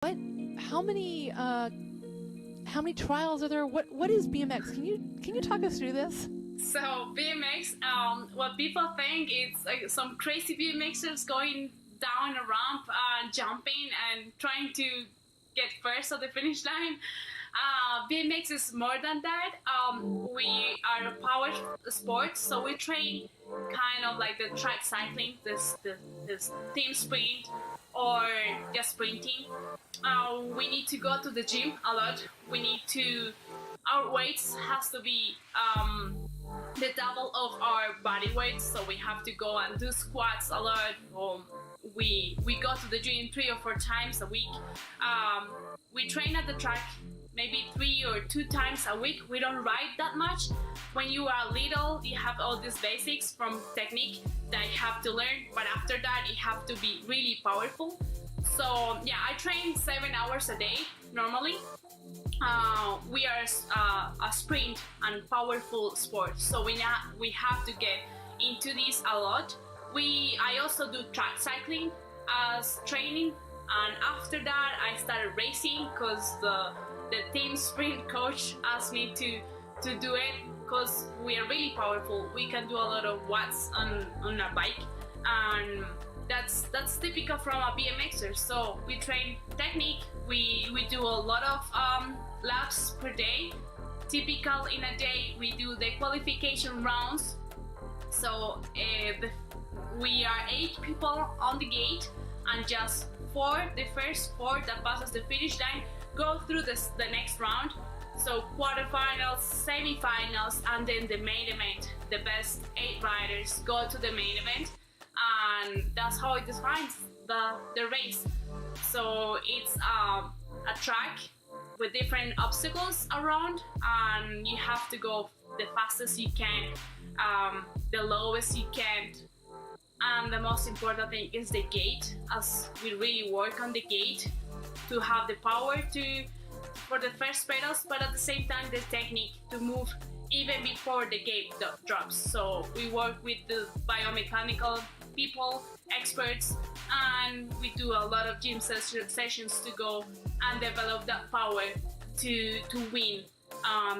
What? How many trials are there? What is BMX? Can you talk us through this? So BMX, what people think it's like some crazy BMXers going down a ramp, jumping and trying to get first at the finish line. BMX is more than that. We are a power sport, so we train kind of like the track cycling, this team sprint or just sprinting. We need to go to the gym a lot. We need to. Our weights has to be the double of our body weight, so we have to go and do squats a lot. We go to the gym 3 or 4 times a week. We train at the track maybe 3 or 2 times a week. We don't ride that much. When you are little, you have all these basics from technique that you have to learn, but after that, you have to be really powerful. So yeah, I train 7 hours a day normally. We are a sprint and powerful sport, so we have to get into this a lot. I also do track cycling as training, and after that I started racing because the team sprint coach asked me to do it because we are really powerful. We can do a lot of watts on a bike, and that's typical from a BMXer. So we train technique. We do a lot of laps per day. Typical in a day, we do the qualification rounds. So we are 8 people on the gate, and just the first 4 that passes the finish line go through the next round. So quarterfinals, semifinals, and then the main event. The best 8 riders go to the main event, and that's how it defines the race. So it's a track with different obstacles around, and you have to go the fastest you can, the lowest you can, and the most important thing is the gate, as we really work on the gate to have the power for the first pedals, but at the same time the technique to move even before the gate drops. So we work with the biomechanical people, experts, and we do a lot of gym sessions to go and develop that power to win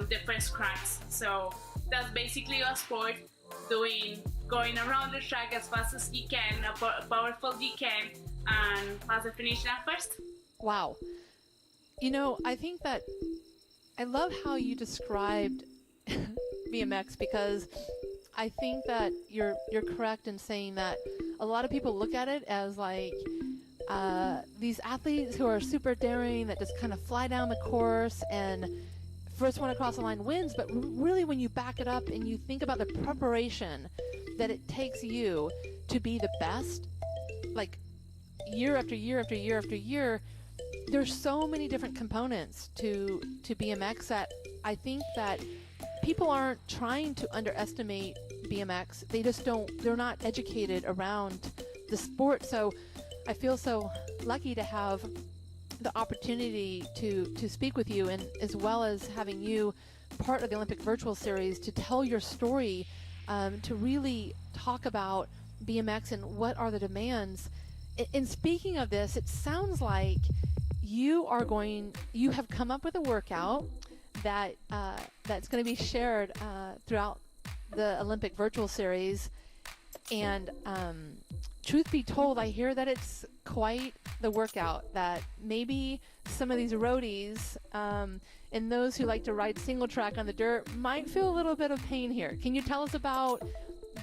the first cracks. So that's basically a sport, going around the track as fast as you can, as powerful you can, and pass the finish line first. Wow. I think that I love how you described BMX, because I think that you're correct in saying that a lot of people look at it as like these athletes who are super daring that just kind of fly down the course and first one across the line wins. But really, when you back it up and you think about the preparation that it takes you to be the best, like year after year after year after year, there's so many different components to BMX that I think that people aren't trying to underestimate BMX. They're not educated around the sport. So I feel so lucky to have the opportunity to speak with you, and as well as having you part of the Olympic Virtual Series to tell your story, to really talk about BMX and what are the demands. And speaking of this, it sounds like you have come up with a workout that's going to be shared throughout the Olympic Virtual Series. And truth be told, I hear that it's quite the workout that maybe some of these roadies and those who like to ride single track on the dirt might feel a little bit of pain here. Can you tell us about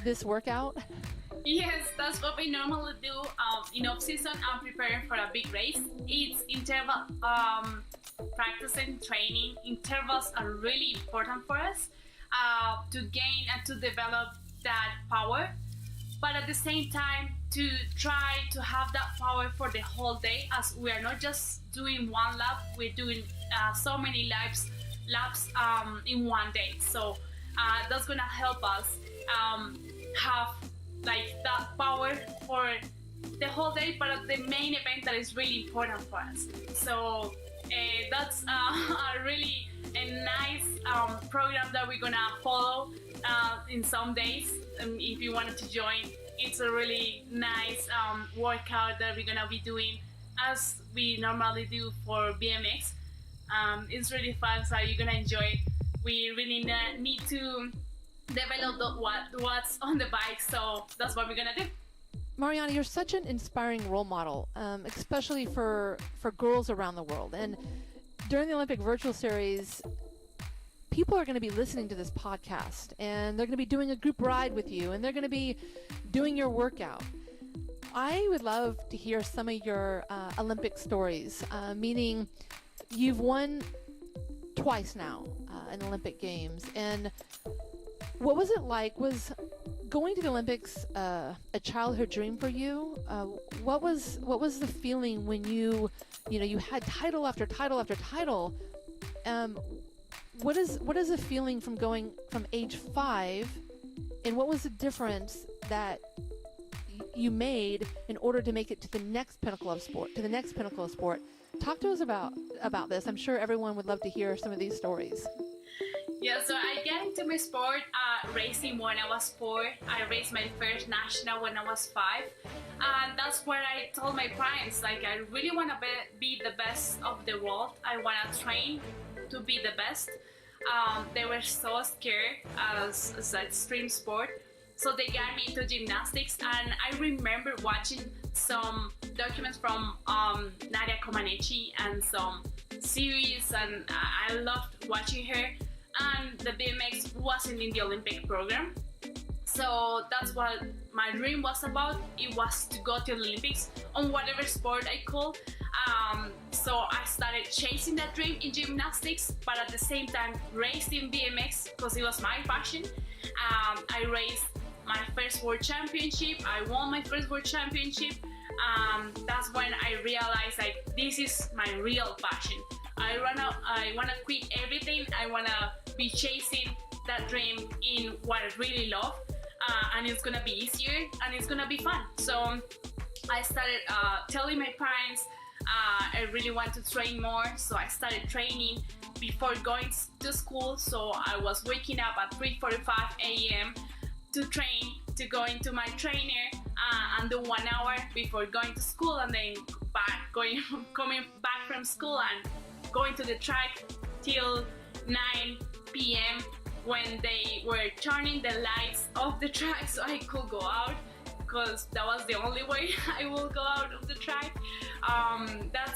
this workout? Yes, that's what we normally do in off-season and preparing for a big race. It's interval practicing, training. Intervals are really important for us to gain and to develop that power, but at the same time to try to have that power for the whole day, as we are not just doing one lap, we're doing so many laps in one day. So that's gonna help us have like that power for the whole day, but at the main event that is really important for us. So that's a really nice program that we're gonna follow in some days. If you wanted to join, it's a really nice workout that we're gonna be doing as we normally do for BMX. It's really fun, so you're gonna enjoy it. We really need to develop what's on the bike, so that's what we're gonna do. Mariana, you're such an inspiring role model, especially for girls around the world. And during the Olympic Virtual Series, people are going to be listening to this podcast, and they're going to be doing a group ride with you, and they're going to be doing your workout. I would love to hear some of your Olympic stories, meaning you've won twice now in Olympic Games. And what was it like? Was going to the Olympics a childhood dream for you? What was the feeling when you had title after title after title? What is the feeling from going from age 5, and what was the difference that you made in order to make it to the next pinnacle of sport? Talk to us about this. I'm sure everyone would love to hear some of these stories. Yeah, so I got into my sport racing when I was 4. I raced my first national when I was 5. And that's where I told my parents, like, I really want to be the best of the world. I want to train to be the best. They were so scared as an extreme sport. So they got me into gymnastics. And I remember watching some documents from Nadia Comaneci and some series. And I loved watching her. And the BMX wasn't in the Olympic program. So that's what my dream was about. It was to go to the Olympics on whatever sport I could. So I started chasing that dream in gymnastics, but at the same time racing BMX because it was my passion. I raced my first world championship. I won my first world championship. That's when I realized, like, this is my real passion. I wanna quit everything. I wanna be chasing that dream in what I really love, and it's gonna be easier and it's gonna be fun. So I started telling my parents I really want to train more. So I started training before going to school. So I was waking up at 3:45 a.m. to train, to go into my trainer and do 1 hour before going to school, and then coming back from school and going to the track till 9 p.m. when they were turning the lights off the track so I could go out, because that was the only way I will go out of the track. That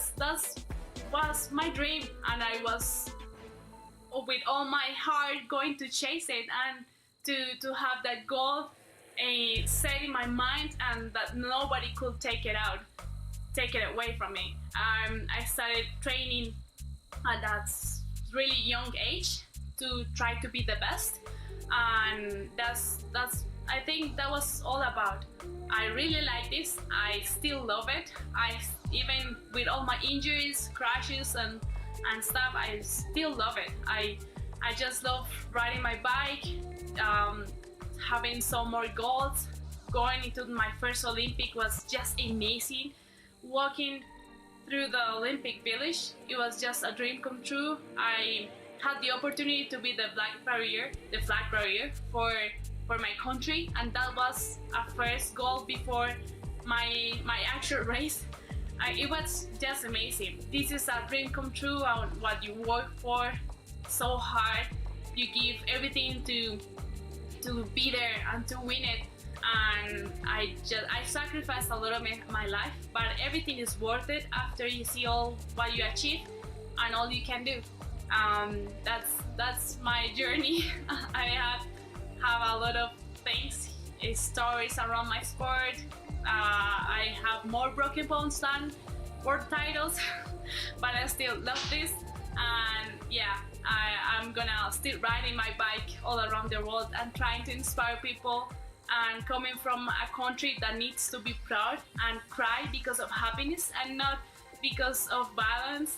was my dream, and I was with all my heart going to chase it and to have that goal set in my mind, and that nobody could take it away from me. I started training at that really young age to try to be the best, and that's I think that was all about. I really like this. I still love it. Even with all my injuries, crashes and stuff, I still love it. I just love riding my bike, having some more goals. Going into my first Olympic was just amazing. Walking through the Olympic Village, it was just a dream come true. I had the opportunity to be the flag barrier for my country, and that was a first goal before my actual race. It was just amazing. This is a dream come true, and what you work for so hard. You give everything to be there and to win it. And I sacrificed a lot of my life, but everything is worth it after you see all what you achieve and all you can do. That's my journey. I have a lot of things, stories around my sport. I have more broken bones than world titles, but I still love this. And yeah, I'm gonna still riding my bike all around the world and trying to inspire people. And coming from a country that needs to be proud and cry because of happiness and not because of violence,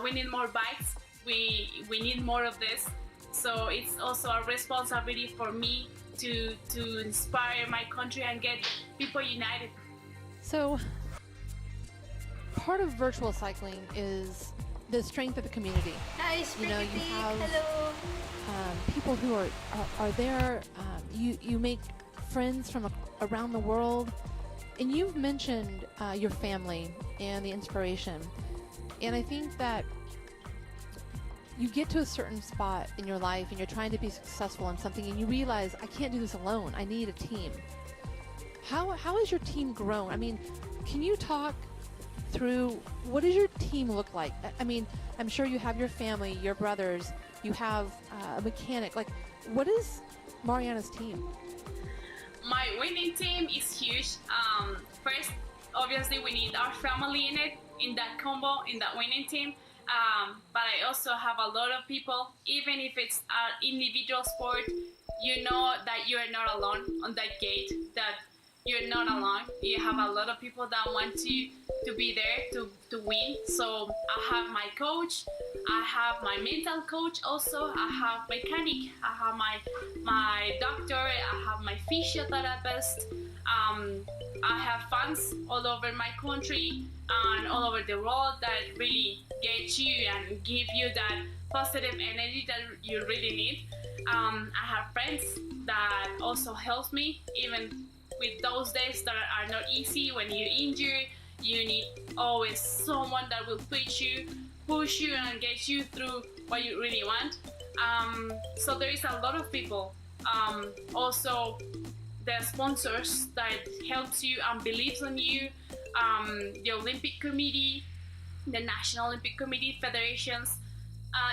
we need more bikes. We need more of this. So it's also a responsibility for me to inspire my country and get people united. So part of virtual cycling is the strength of the community. Nice, you have hello. People who are there. You make friends from around the world, And you've mentioned your family and the inspiration. And I think that you get to a certain spot in your life and you're trying to be successful in something and you realize, I can't do this alone. I need a team. How has your team grown? I mean, can you talk through what does your team look like? I mean, I'm sure you have your family, your brothers, you have a mechanic. Like, what is Mariana's team? My winning team is huge. First, obviously, we need our family in it, in that combo, in that winning team. But I also have a lot of people, even if it's an individual sport, you know that you are not alone on that gate, that you're not alone. You have a lot of people that want to be there to win. So I have my coach, I have my mental coach also, I have mechanic, I have my doctor, I have my physiotherapist. I have fans all over my country and all over the world that really get you and give you that positive energy that you really need. I have friends that also help me even with those days that are not easy. When you're injured, you need always someone that will push you and get you through what you really want. So there is a lot of people. Also the sponsors that helps you and believes in you, the Olympic Committee, the National Olympic Committee, federations.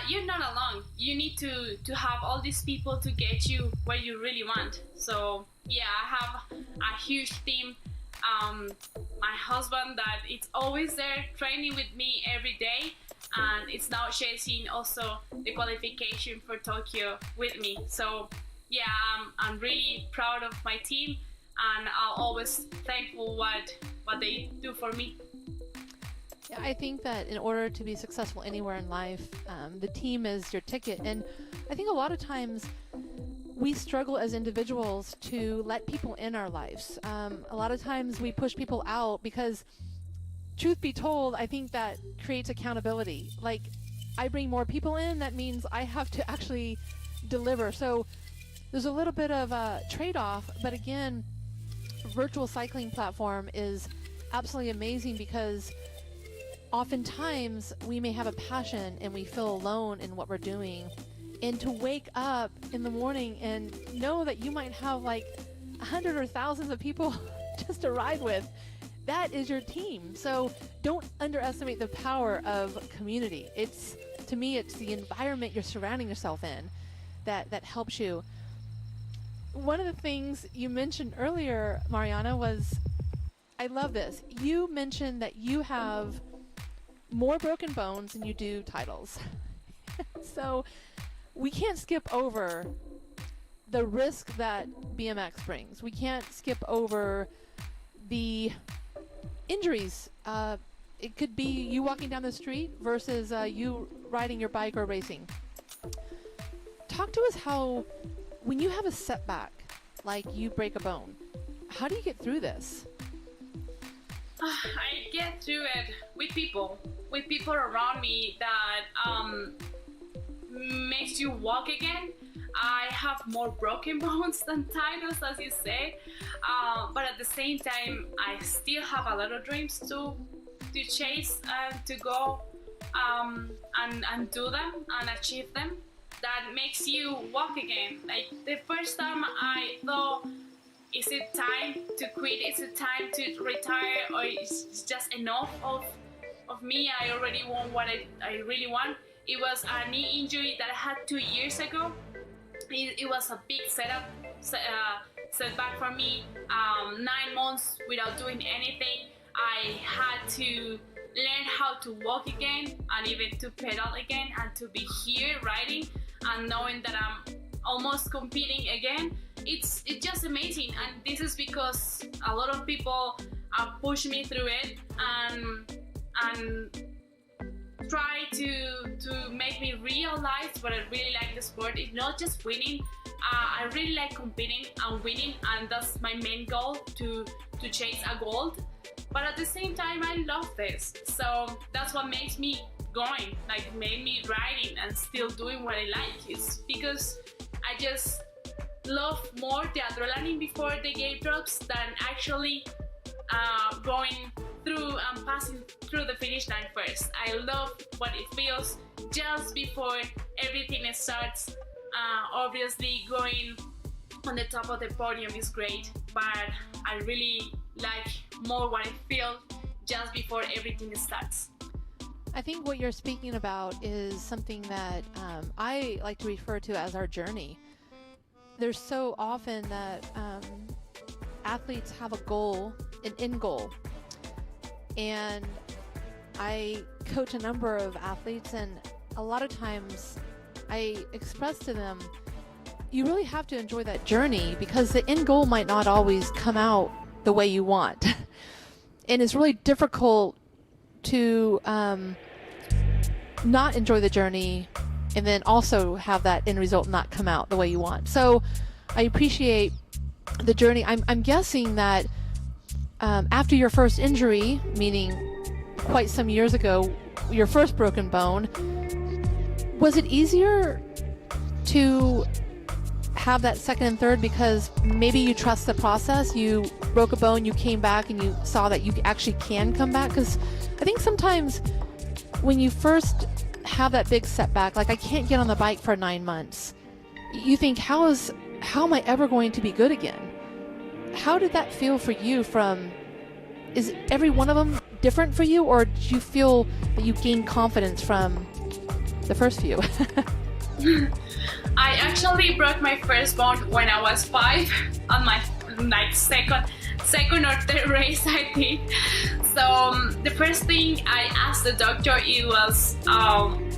You're not alone. You need to have all these people to get you where you really want. So yeah, I have a huge team. My husband that it's always there training with me every day, and it's now chasing also the qualification for Tokyo with me. So yeah, I'm really proud of my team, and I'm always thankful what they do for me. Yeah, I think that in order to be successful anywhere in life, the team is your ticket. And I think a lot of times we struggle as individuals to let people in our lives. A lot of times we push people out because, truth be told, I think that creates accountability. Like, I bring more people in, that means I have to actually deliver. So there's a little bit of a trade-off, but again, virtual cycling platform is absolutely amazing because oftentimes we may have a passion and we feel alone in what we're doing. And to wake up in the morning and know that you might have like 100 or thousands of people just to ride with, that is your team. So don't underestimate the power of community. To me, it's the environment you're surrounding yourself in that helps you. One of the things you mentioned earlier, Mariana, was, I love this. You mentioned that you have more broken bones than you do titles. So we can't skip over the risk that BMX brings. We can't skip over the injuries. It could be you walking down the street versus you riding your bike or racing. Talk to us how, when you have a setback, like you break a bone, how do you get through this? I get through it with people around me that makes you walk again. I have more broken bones than titles, as you say, but at the same time, I still have a lot of dreams to chase and to go and do them and achieve them. That makes you walk again. Like the first time I thought, is it time to quit? Is it time to retire? Or is just enough of me? I already want what I really want. It was a knee injury that I had 2 years ago. It was a big setback for me. 9 months without doing anything. I had to learn how to walk again and even to pedal again and to be here riding and knowing that I'm almost competing again. It's just amazing, and this is because a lot of people push me through it and try to make me realize what I really like the sport. It's not just winning. I really like competing and winning, and that's my main goal, to chase a gold. But at the same time, I love this. So that's what makes me going, like made me riding and still doing what I like. It's because I just love more the adrenaline before the game drops than actually going through and passing through the finish line first. I love what it feels just before everything starts. Obviously, going on the top of the podium is great, but I really like more what I feel just before everything starts. I think what you're speaking about is something that I like to refer to as our journey. There's so often that athletes have a goal, an end goal. And I coach a number of athletes, and a lot of times I express to them, you really have to enjoy that journey because the end goal might not always come out the way you want. And it's really difficult to not enjoy the journey and then also have that end result not come out the way you want. So I appreciate the journey. I'm guessing that after your first injury, meaning quite some years ago, your first broken bone, was it easier to have that second and third because maybe you trust the process? You broke a bone, you came back, and you saw that you actually can come back? Because I think sometimes when you first have that big setback, like I can't get on the bike for 9 months, you think, how am I ever going to be good again? How did that feel for you? Is every one of them different for you, or did you feel that you gained confidence from the first few? I actually broke my first bone when I was 5 on my second or third race, I think. So the first thing I asked the doctor, it was,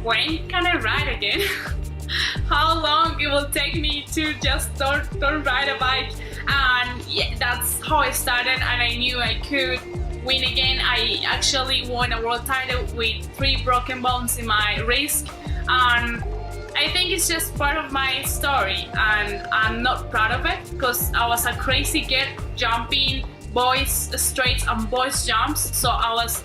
when can I ride again? How long it will take me to just don't ride a bike? And yeah, that's how I started, and I knew I could win again. I actually won a world title with 3 broken bones in my wrist, and I think it's just part of my story, and I'm not proud of it because I was a crazy kid jumping boys straights and boys jumps, so I was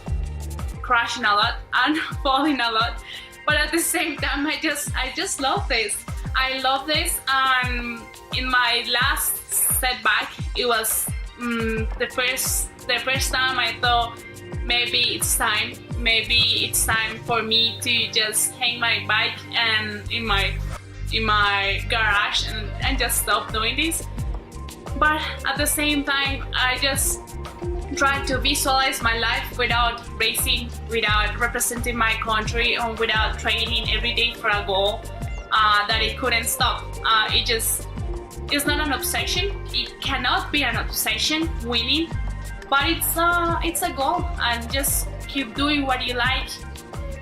crashing a lot and falling a lot. But at the same time, I just love this. I love this, and in my last setback, it was the first time I thought maybe it's time for me to just hang my bike and in my garage and just stop doing this. But at the same time, I just tried to visualize my life without racing, without representing my country, or without training every day for a goal that it couldn't stop. It's not an obsession. It cannot be an obsession, winning, but it's a goal, and just keep doing what you like.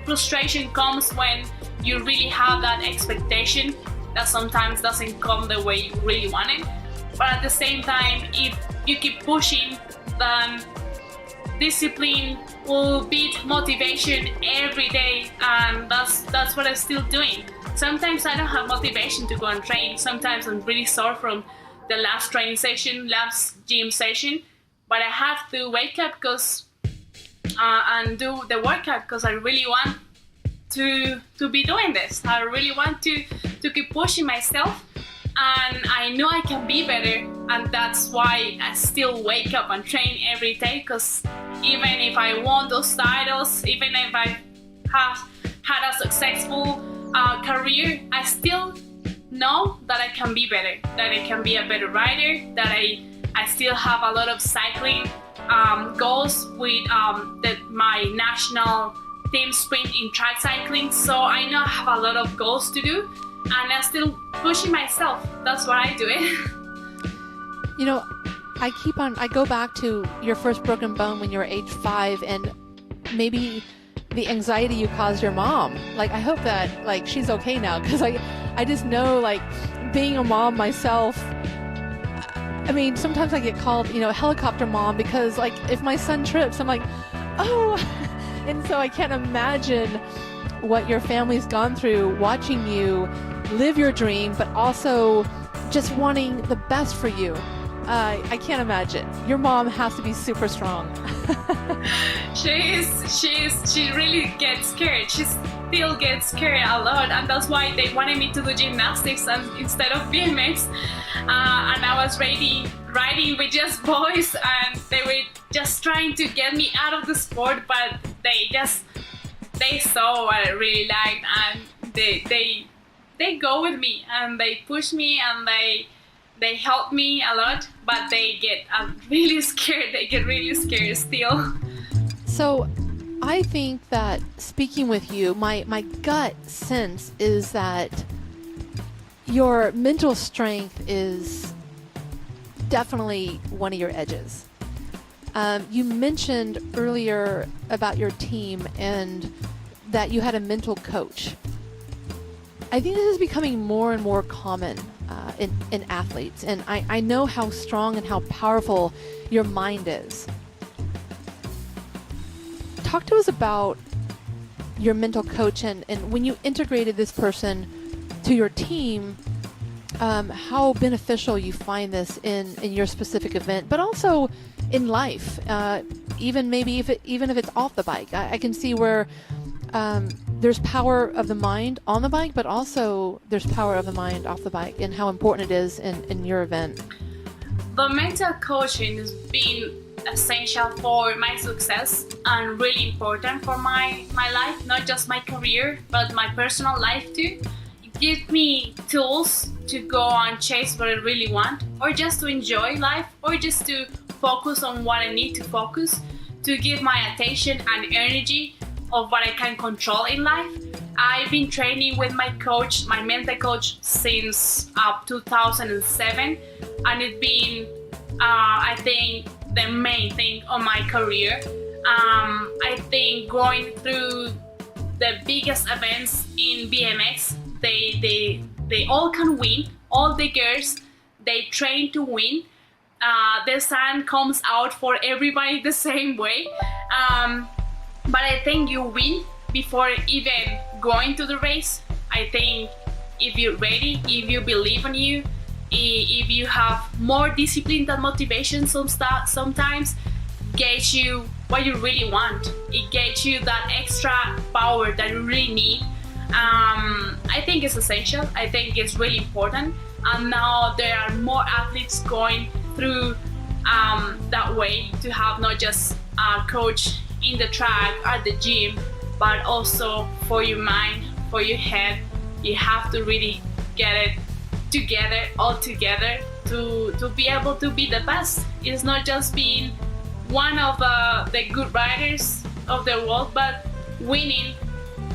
Frustration comes when you really have that expectation that sometimes doesn't come the way you really want it. But at the same time, if you keep pushing, then discipline will beat motivation every day, and that's what I'm still doing. Sometimes I don't have motivation to go and train. Sometimes I'm really sore from the last training session, last gym session, but I have to wake up and do the workout because I really want to be doing this. I really want to keep pushing myself, and I know I can be better, and that's why I still wake up and train every day, because even if I won those titles, even if I have had a successful career, I still know that I can be better, that I can be a better rider, that I still have a lot of cycling goals with my national team sprint in track cycling. So I know I have a lot of goals to do, and I'm still pushing myself. That's why I do it. You know, I go back to your first broken bone when you were age 5, and maybe the anxiety you caused your mom. Like, I hope that she's okay now, because I just know, being a mom myself, I mean, sometimes I get called, helicopter mom, because if my son trips, I'm like, oh, and so I can't imagine what your family's gone through watching you live your dream, but also just wanting the best for you. I can't imagine. Your mom has to be super strong. She really gets scared. She still gets scared a lot, and that's why they wanted me to do gymnastics instead of BMX. And I was riding riding with just boys, and they were just trying to get me out of the sport, but they saw what I really liked, and they go with me, and they push me, and they help me a lot, but they get really scared. They get really scared still. So I think that speaking with you, my gut sense is that your mental strength is definitely one of your edges. You mentioned earlier about your team and that you had a mental coach. I think this is becoming more and more common in athletes, and I know how strong and how powerful your mind is. Talk to us about your mental coach and when you integrated this person to your team, how beneficial you find this in your specific event, but also in life, even maybe even if it's off the bike. I can see where there's power of the mind on the bike, but also there's power of the mind off the bike, and how important it is in your event. The mental coaching has been essential for my success and really important for my life, not just my career, but my personal life too. It gives me tools to go and chase what I really want, or just to enjoy life, or just to focus on what I need to focus, to give my attention and energy of what I can control in life. I've been training with my coach, my mental coach, since 2007, and it's been, I think, the main thing on my career. I think going through the biggest events in BMX, they all can win. All the girls, they train to win. The sun comes out for everybody the same way. But I think you win before even going to the race. I think if you're ready, if you believe in you, if you have more discipline than motivation, sometimes gets you what you really want. It gets you that extra power that you really need. I think it's essential. I think it's really important. And now there are more athletes going through that way, to have not just a coach in the track at the gym, but also for your mind, for your head. You have to really get it together, all together, to be able to be the best. It's not just being one of the good riders of the world, but winning.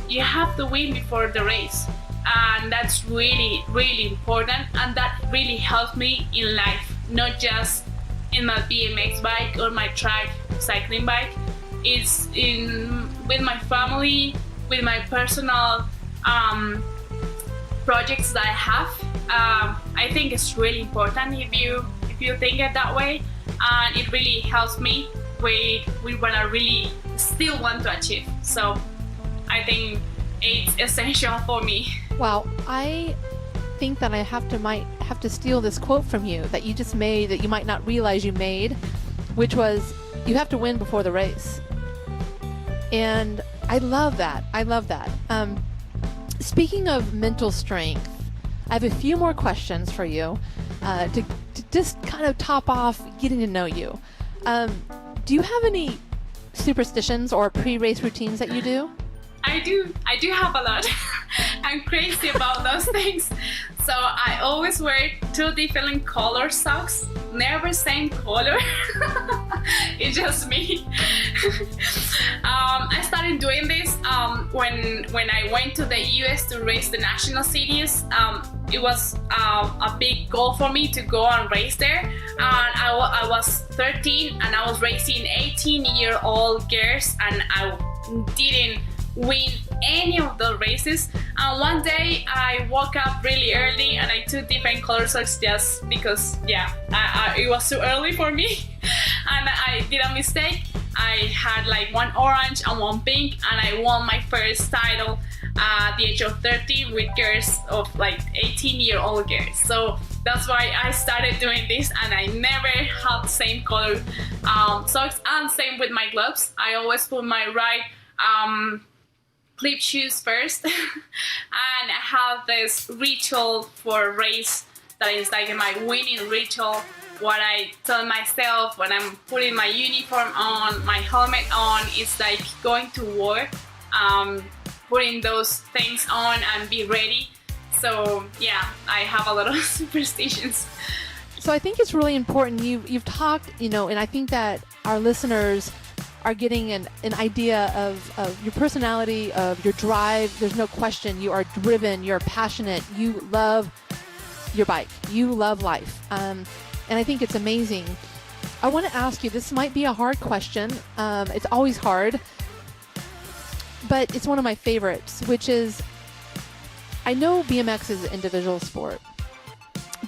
You have to win before the race, and that's really, really important, and that really helps me in life, not just in my BMX bike or my track cycling bike. It's with my family, with my personal projects that I have. I think it's really important if you think it that way, and it really helps me with what I really still want to achieve. So I think it's essential for me. Wow, I think that might have to steal this quote from you that you just made, that you might not realize you made, which was, you have to win before the race. And I love that. Speaking of mental strength, I have a few more questions for you to just kind of top off getting to know you. Do you have any superstitions or pre-race routines that you do? I do have a lot. I'm crazy about those things. So I always wear 2 different color socks, never same color. It's just me. I started doing this when I went to the US to race the national series. It was a big goal for me to go and race there. And I was 13 and I was racing 18-year-old girls, and I didn't win any of the races. And one day I woke up really early and I took different color socks just because, it was too early for me. And I did a mistake. I had like one orange and one pink, and I won my first title at the age of 13 with girls of like 18-year-old girls. So that's why I started doing this, and I never had the same color socks, and same with my gloves. I always put my right clip shoes first. And I have this ritual for a race that is like my winning ritual. what I tell myself when I'm putting my uniform on, my helmet on, it's like going to war, putting those things on and be ready. So yeah, I have a lot of superstitions. So I think it's really important. You've talked, and I think that our listeners are getting an idea of your personality, of your drive. There's no question. You are driven. You're passionate. You love your bike. You love life. And I think it's amazing. I want to ask you, this might be a hard question. It's always hard, but it's one of my favorites, which is, I know BMX is an individual sport,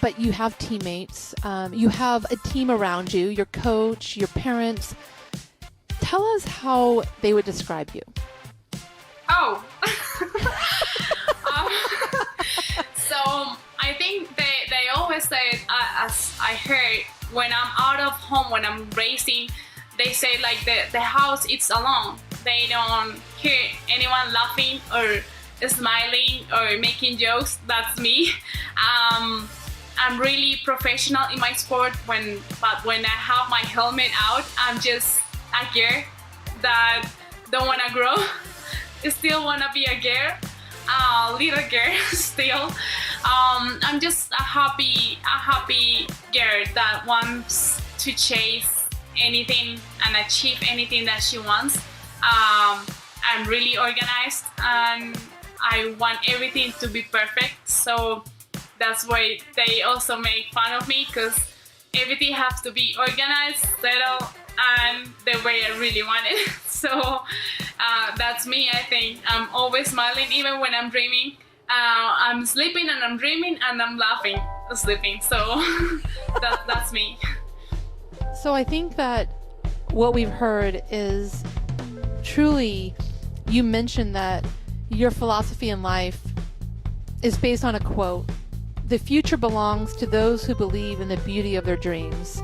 but you have teammates. You have a team around you, your coach, your parents. Tell us how they would describe you. Oh. um, so I think they always say, as I heard, when I'm out of home, when I'm racing, they say like the house it's alone. They don't hear anyone laughing or smiling or making jokes. That's me. I'm really professional in my sport, but when I have my helmet out, I'm just a girl that don't want to grow. Still want to be a girl, little girl still. I'm just a happy girl that wants to chase anything and achieve anything that she wants. I'm really organized and I want everything to be perfect. So that's why they also make fun of me, because everything has to be organized, settled, and the way I really want it. So that's me, I think. I'm always smiling, even when I'm dreaming. I'm sleeping and I'm dreaming and I'm laughing, sleeping. So that's me. So I think that what we've heard is truly, you mentioned that your philosophy in life is based on a quote: "The future belongs to those who believe in the beauty of their dreams."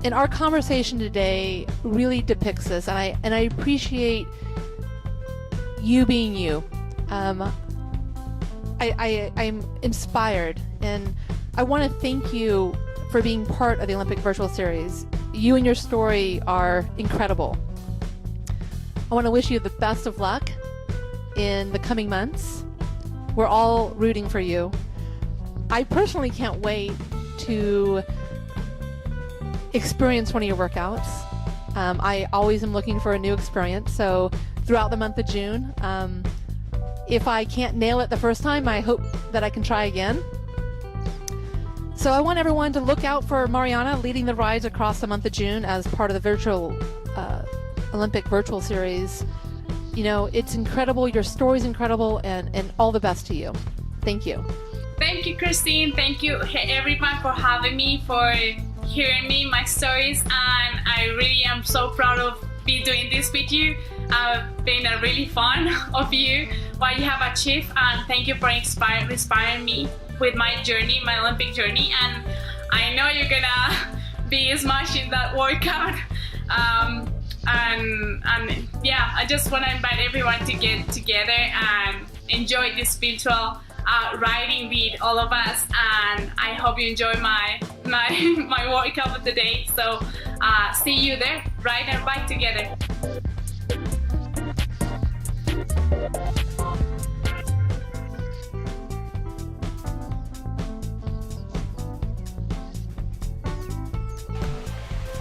And our conversation today really depicts this, and I appreciate you being you. I'm inspired, and I want to thank you for being part of the Olympic Virtual Series. You and your story are incredible. I want to wish you the best of luck in the coming months. We're all rooting for you. I personally can't wait to experience one of your workouts. I always am looking for a new experience. So throughout the month of June, if I can't nail it the first time, I hope that I can try again. So I want everyone to look out for Mariana leading the rides across the month of June as part of the virtual Olympic Virtual Series. You know, it's incredible. Your story's incredible, and all the best to you. Thank you. Thank you, Christine. Thank you, everyone, for having me, for hearing me, my stories, and I really am so proud of be doing this with you. Been a really fun of you, what you have achieved, and thank you for inspiring me with my journey, my Olympic journey, and I know you're gonna be smashing that workout. And yeah, I just want to invite everyone to get together and enjoy this virtual riding with all of us, and I hope you enjoy my workout of the day. So see you there, ride our bike together.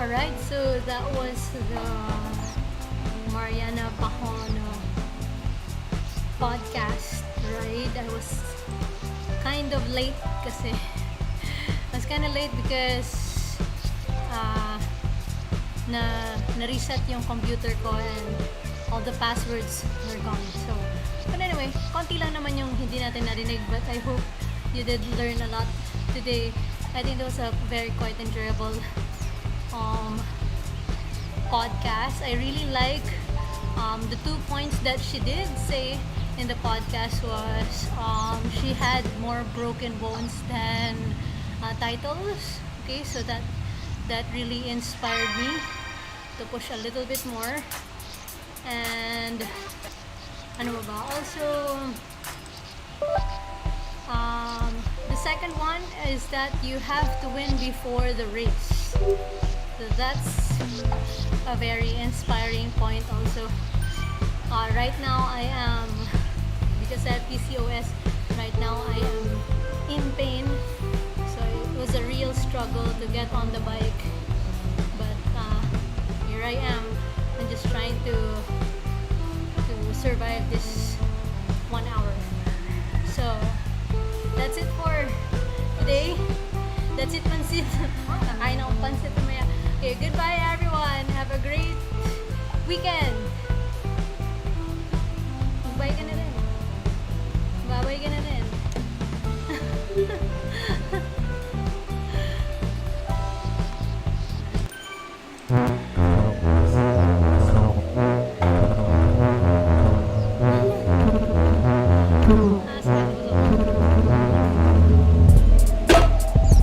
Alright, so that was the Mariana Pajono podcast, right? I was kind of late kasi I was kind of late because na-reset yung computer ko and all the passwords were gone. So, but anyway, konti lang naman yung hindi natin narinig, but I hope you did learn a lot today. I think it was a very quite enjoyable podcast. I really like the 2 points that she did say in the podcast was she had more broken bones than titles. Okay, so that really inspired me to push a little bit more. And ano ba? Also the second one is that you have to win before the race. So that's a very inspiring point also. Right now I am, because I have PCOS, right now I am in pain. So it was a real struggle to get on the bike. But here I am. I'm just trying to survive this 1 hour. So that's it for today. That's it, Pansit. Kakain akong pansit mamaya. Okay, goodbye everyone. Have a great weekend.